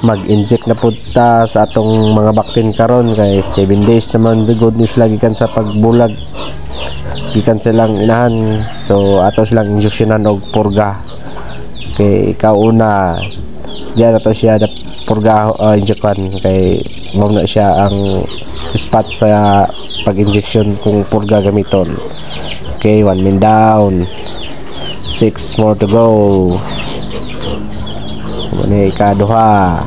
mag-inject na punta sa atong mga baktin karon kay 7 days naman the good news lagi kan sa pagbulag gikan silang inahan, so ato silang injeksyonan og purga kay ikaw una diyan ato siya da purga injektan kay mao na siya ang spot sa pag-injection kung purga gamiton. Okay, 1 min down, 6 more to go. Muna ikaduha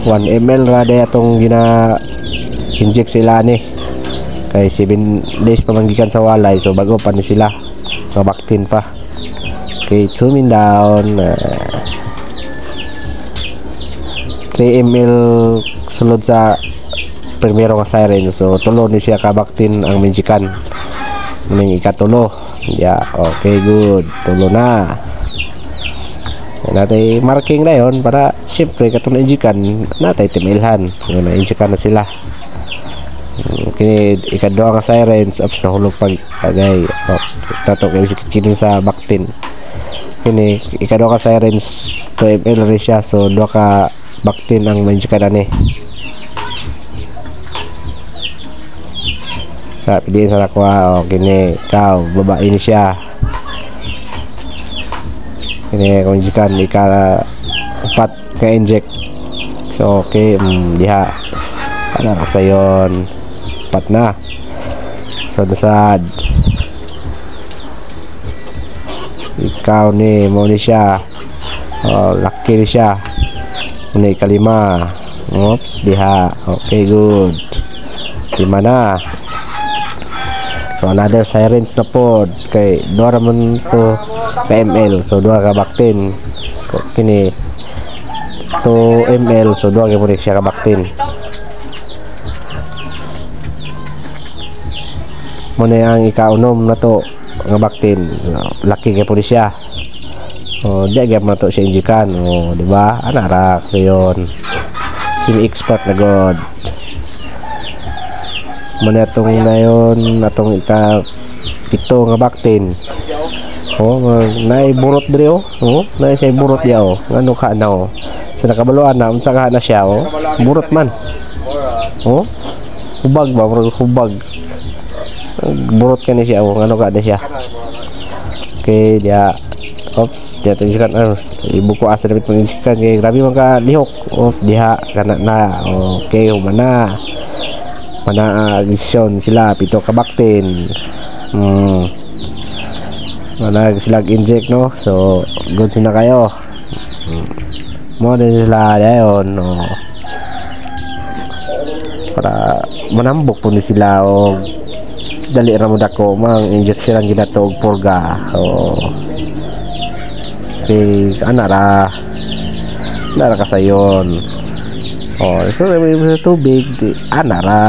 1 ml ra day atong gina-inject sila ni kay 7 days pa manggikan sa walay, so bago pa ni sila mabaktin pa. Okay, 2 min down, 3 ml sulod sa primero nga siren, so tulo ni siya kabaktin ang minjikan ning ikatulo. Okay, good, tulo na natay marking na yon para syempre katong injikan natay timilhan na injikan na sila. Okay, ikadua nga sirens ops nahulog pag agay tato kay kini sa baktin. Kini ikadua ka sirens 2 ml rin siya, so dua ka baktin ang injikan ani. Piliin sa lakwa. Kini ikaw babae ni siya, kini kung injikan ika-4 ka inject, so okay, diha ana ra sayon 4 na, so nasad ikaw ni mo ni siya, laki ni siya ni kalima, oops diha. Okay, good, 5 na. So another sirens na pod kay dua ramon to ka ml, so dua ka baktin. Kini 2 ml, so dua ka po siya ka baktin. Muna ang ikaunom na to nga baktin, laki ka po siya, di agad na to siya injikan, di ba? Anarak so yun semi expert na god. Muna itong na yun atong ika-7 nga baktin, naiburot diri naay siya burot ya ngano ka na sa nakabaluan na unsa ka na siya burot man hubag ba, hubag burot ka ni siya ngano ka na siya. Okay, dia ops dia tunjukkan ibuku asa dapat menunjukkan kay grabe man ka lihok diha kana na. Okay, humana mana agisyon sila 7 ka baktin, mana sila inject no, so good na kayo mo din sila dayon para manambok po ni sila o dali ra mo dako mang injection ang ginato og purga. Okay, ana ra kasayon. So may tubig ana ra